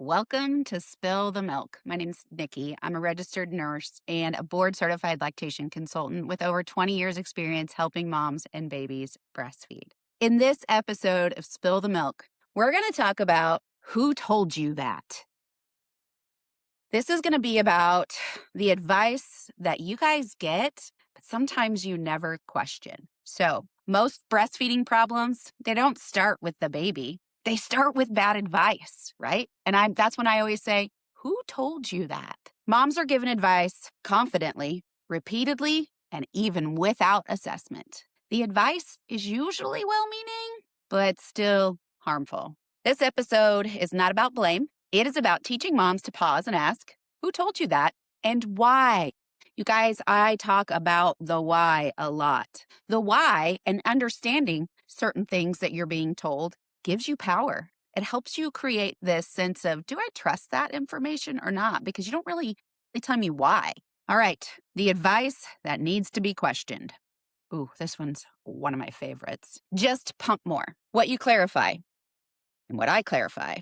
Welcome to Spill the Milk. My name's Nicki. I'm a registered nurse and a board certified lactation consultant with over 20 years experience helping moms and babies breastfeed. In this episode of Spill the Milk, we're going to talk about who told you that. This is going to be about the advice that you guys get, but sometimes you never question. So most breastfeeding problems, they don't start with the baby. They start with bad advice, right? And that's when I always say, who told you that? Moms are given advice confidently, repeatedly, and even without assessment. The advice is usually well-meaning, but still harmful. This episode is not about blame. It is about teaching moms to pause and ask, who told you that and why? You guys, I talk about the why a lot. The why and understanding certain things that you're being told gives you power. It helps you create this sense of, do I trust that information or not? Because you don't really tell me why. All right, the advice that needs to be questioned. Ooh, this one's one of my favorites. Just pump more. What you clarify and what I clarify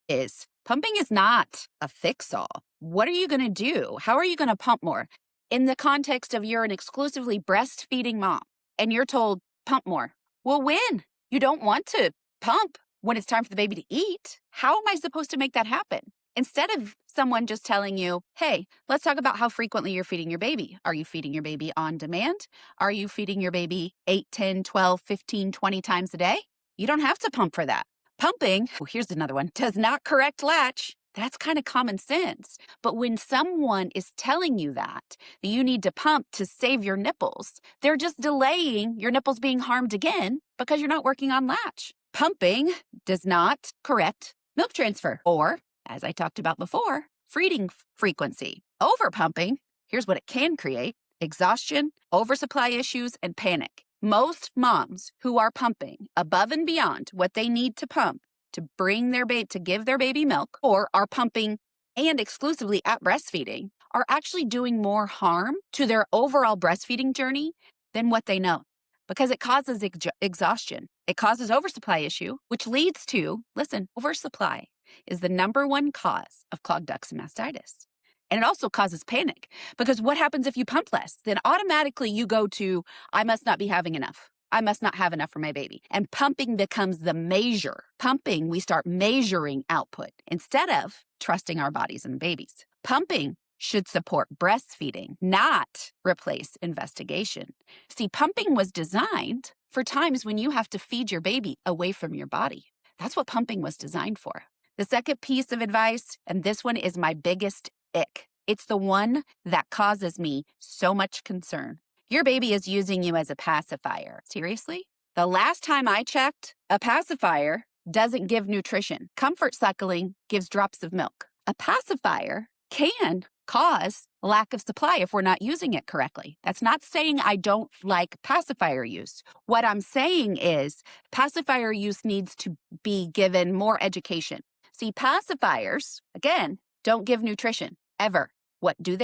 is pumping is not a fix-all. What are you going to do? How are you going to pump more? In the context of you're an exclusively breastfeeding mom and you're told, pump more. Well, when? You don't want to pump when it's time for the baby to eat. How am I supposed to make that happen? Instead of someone just telling you, hey, let's talk about how frequently you're feeding your baby. Are you feeding your baby on demand? Are you feeding your baby 8, 10, 12, 15, 20 times a day? You don't have to pump for that. Pumping, oh, here's another one, does not correct latch. That's kind of common sense. But when someone is telling you that you need to pump to save your nipples, they're just delaying your nipples being harmed again because you're not working on latch. Pumping does not correct milk transfer or, as I talked about before, feeding frequency. Overpumping, here's what it can create: exhaustion, oversupply issues, and panic. Most moms who are pumping above and beyond what they need to pump to bring their baby, to give their baby milk, or are pumping and exclusively at breastfeeding, are actually doing more harm to their overall breastfeeding journey than what they know, because it causes exhaustion. It causes oversupply issue, which leads to, listen, oversupply is the #1 cause of clogged ducts and mastitis. And it also causes panic, because what happens if you pump less? Then automatically you go to, I must not be having enough. I must not have enough for my baby. And pumping becomes the measure. Pumping, we start measuring output instead of trusting our bodies and babies. Pumping should support breastfeeding, not replace investigation. See, pumping was designed for times when you have to feed your baby away from your body. That's what pumping was designed for. The second piece of advice, and this one is my biggest ick. It's the one that causes me so much concern. Your baby is using you as a pacifier. Seriously? The last time I checked, a pacifier doesn't give nutrition. Comfort suckling gives drops of milk. A pacifier can cause lack of supply if we're not using it correctly. That's not saying I don't like pacifier use. What I'm saying is pacifier use needs to be given more education. See, pacifiers, again, don't give nutrition, ever. What do?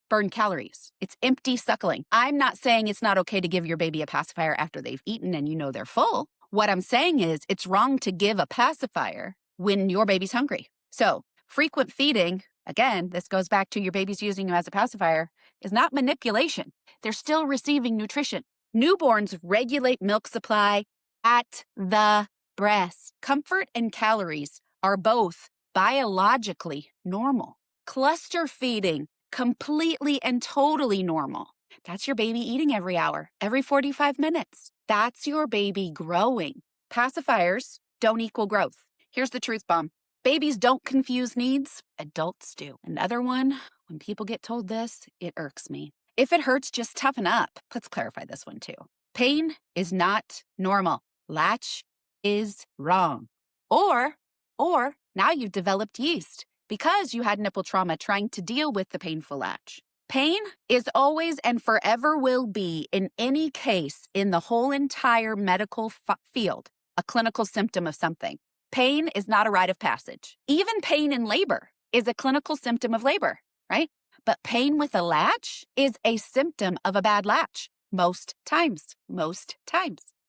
Burn calories. It's empty suckling. I'm not saying it's not okay to give your baby a pacifier after they've eaten and you know they're full. What I'm saying is it's wrong to give a pacifier when your baby's hungry. So frequent feeding, again, this goes back to your baby's using you as a pacifier, is not manipulation. They're still receiving nutrition. Newborns regulate milk supply at the breast. Comfort and calories are both biologically normal. Cluster feeding, completely and totally normal. That's your baby eating every hour, every 45 minutes. That's your baby growing. Pacifiers don't equal growth. Here's the truth bomb. Babies don't confuse needs, adults do. Another one, when people get told this, it irks me. If it hurts, just toughen up. Let's clarify this one too. Pain is not normal. Latch is wrong. Or now you've developed yeast because you had nipple trauma trying to deal with the painful latch. Pain is always and forever will be, in any case in the whole entire medical field, a clinical symptom of something. Pain is not a rite of passage. Even pain in labor is a clinical symptom of labor, right? But pain with a latch is a symptom of a bad latch. Most times.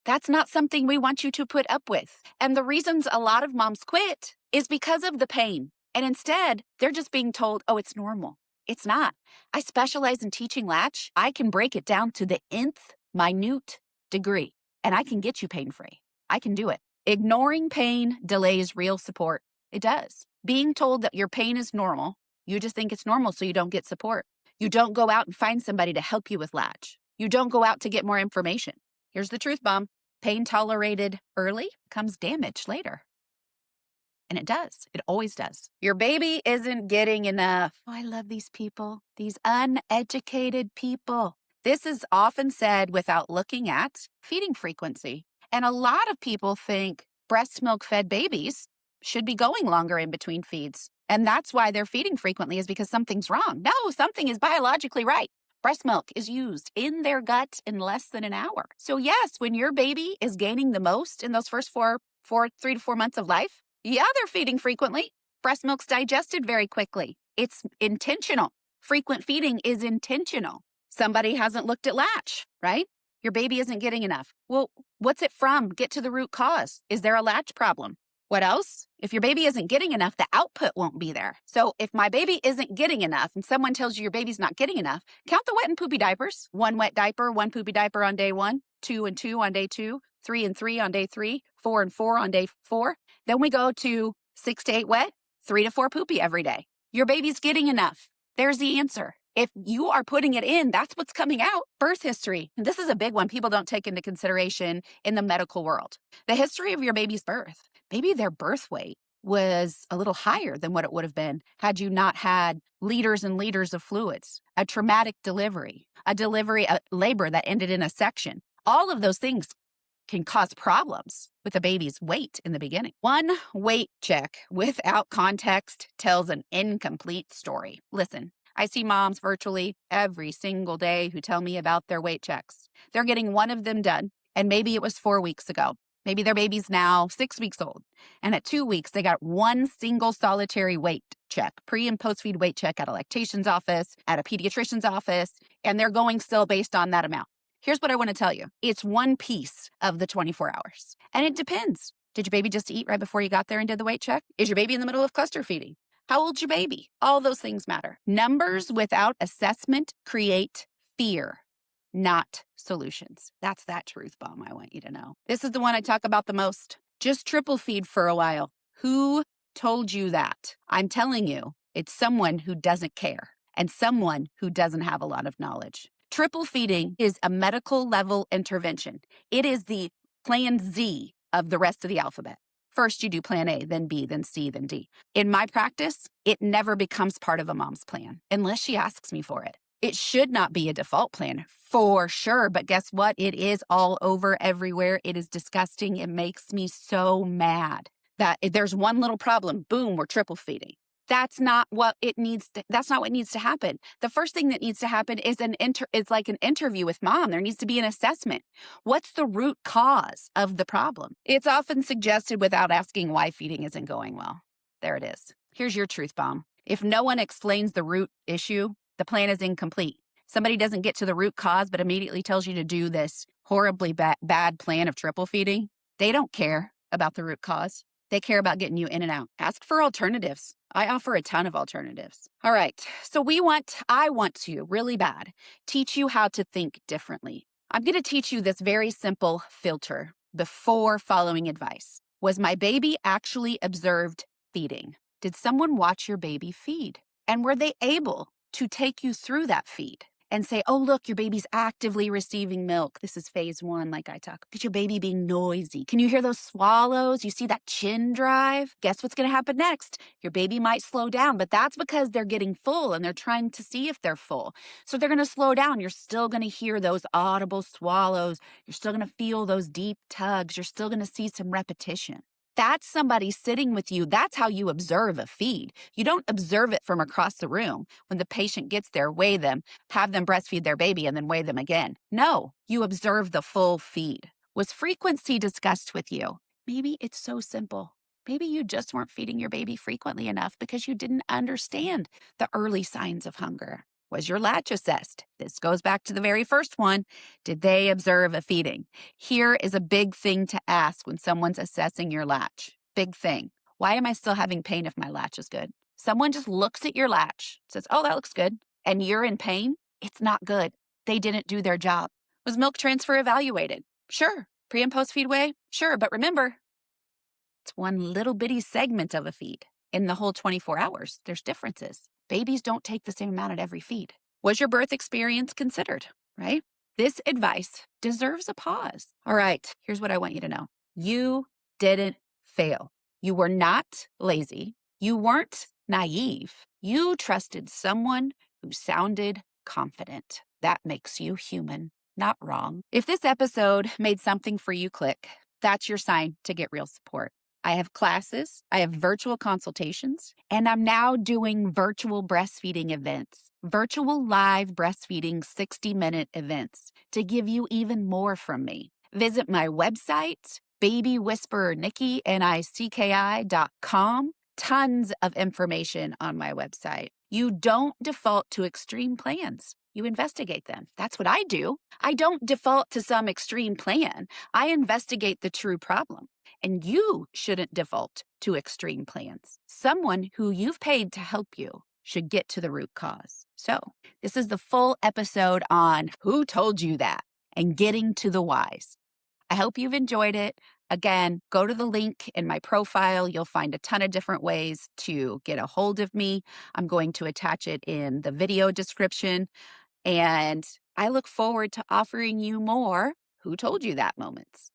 That's not something we want you to put up with. And the reasons a lot of moms quit is because of the pain. And instead, they're just being told, oh, it's normal. It's not. I specialize in teaching latch. I can break it down to the nth minute degree, and I can get you pain-free. I can do it. Ignoring pain delays real support. It does. Being told that your pain is normal, you just think it's normal so you don't get support. You don't go out and find somebody to help you with latch. You don't go out to get more information. Here's the truth bomb. Pain tolerated early comes damage later. And it does. It always does. Your baby isn't getting enough. Oh, I love these people, these uneducated people. This is often said without looking at feeding frequency. And a lot of people think breast milk fed babies should be going longer in between feeds. And that's why they're feeding frequently, is because something's wrong. No, something is biologically right. Breast milk is used in their gut in less than an hour. So yes, when your baby is gaining the most in those first 3 to 4 months of life, yeah, they're feeding frequently. Breast milk's digested very quickly. It's intentional. Frequent feeding is intentional. Somebody hasn't looked at latch, right? Your baby isn't getting enough. Well, what's it from? Get to the root cause. Is there a latch problem? What else? If your baby isn't getting enough, the output won't be there. So if my baby isn't getting enough and someone tells you your baby's not getting enough, count the wet and poopy diapers. 1 wet diaper, 1 poopy diaper on day 1, 2 and 2 on day 2, 3 and 3 on day 3, 4 and 4 on day 4. Then we go to 6 to 8 wet, 3 to 4 poopy every day. Your baby's getting enough. There's the answer. If you are putting it in, that's what's coming out. Birth history. This is a big one people don't take into consideration in the medical world. The history of your baby's birth. Maybe their birth weight was a little higher than what it would have been had you not had liters and liters of fluids, a traumatic delivery, a labor that ended in a section. All of those things can cause problems with a baby's weight in the beginning. One weight check without context tells an incomplete story. Listen, I see moms virtually every single day who tell me about their weight checks. They're getting one of them done, and maybe it was 4 weeks ago. Maybe their baby's now 6 weeks old. And at 2 weeks, they got one single solitary weight check, pre and post feed weight check at a lactation's office, at a pediatrician's office, and they're going still based on that amount. Here's what I want to tell you. It's one piece of the 24 hours. And it depends. Did your baby just eat right before you got there and did the weight check? Is your baby in the middle of cluster feeding? How old's your baby? All those things matter. Numbers without assessment create fear, not solutions. That's that truth bomb I want you to know. This is the one I talk about the most. Just triple feed for a while. Who told you that? I'm telling you, it's someone who doesn't care and someone who doesn't have a lot of knowledge. Triple feeding is a medical level intervention. It is the plan Z of the rest of the alphabet. First, you do plan A, then B, then C, then D. In my practice, it never becomes part of a mom's plan unless she asks me for it. It should not be a default plan for sure, but guess what? It is all over everywhere. It is disgusting. It makes me so mad that if there's one little problem, boom, we're triple feeding. That's not what needs to happen. The first thing that needs to happen is like an interview with mom. There needs to be an assessment. What's the root cause of the problem? It's often suggested without asking why feeding isn't going well. There it is. Here's your truth bomb. If no one explains the root issue, the plan is incomplete. Somebody doesn't get to the root cause, but immediately tells you to do this horribly bad plan of triple feeding. They don't care about the root cause. They care about getting you in and out. Ask for alternatives. I offer a ton of alternatives. All right. So I want to really bad teach you how to think differently. I'm going to teach you this very simple filter before following advice. Was my baby actually observed feeding? Did someone watch your baby feed? And were they able to take you through that feed and say, oh, look, your baby's actively receiving milk. This is phase 1, like I talk. Look at your baby being noisy. Can you hear those swallows? You see that chin drive? Guess what's going to happen next? Your baby might slow down, but that's because they're getting full and they're trying to see if they're full. So they're going to slow down. You're still going to hear those audible swallows. You're still going to feel those deep tugs. You're still going to see some repetition. That's somebody sitting with you. That's how you observe a feed. You don't observe it from across the room. When the patient gets there, weigh them, have them breastfeed their baby, and then weigh them again. No, you observe the full feed. Was frequency discussed with you? Maybe it's so simple. Maybe you just weren't feeding your baby frequently enough because you didn't understand the early signs of hunger. Was your latch assessed? This goes back to the very first one. Did they observe a feeding? Here is a big thing to ask when someone's assessing your latch. Big thing. Why am I still having pain if my latch is good? Someone just looks at your latch, says, oh, that looks good, and you're in pain, it's not good. They didn't do their job. Was milk transfer evaluated? Sure. Pre and post feed weigh? Sure. But remember, it's one little bitty segment of a feed. In the whole 24 hours, there's differences. Babies don't take the same amount at every feed. Was your birth experience considered, right? This advice deserves a pause. All right, here's what I want you to know. You didn't fail. You were not lazy. You weren't naive. You trusted someone who sounded confident. That makes you human, not wrong. If this episode made something for you click, that's your sign to get real support. I have classes, I have virtual consultations, and I'm now doing virtual breastfeeding events, virtual live breastfeeding 60-minute events to give you even more from me. Visit my website, Babywhisperer Nicki, Nicki.com. Tons of information on my website. You don't default to extreme plans. You investigate them. That's what I do. I don't default to some extreme plan. I investigate the true problem. And you shouldn't default to extreme plans. Someone who you've paid to help you should get to the root cause. So, this is the full episode on who told you that and getting to the whys. I hope you've enjoyed it. Again, go to the link in my profile. You'll find a ton of different ways to get a hold of me. I'm going to attach it in the video description. And I look forward to offering you more Who Told You That moments.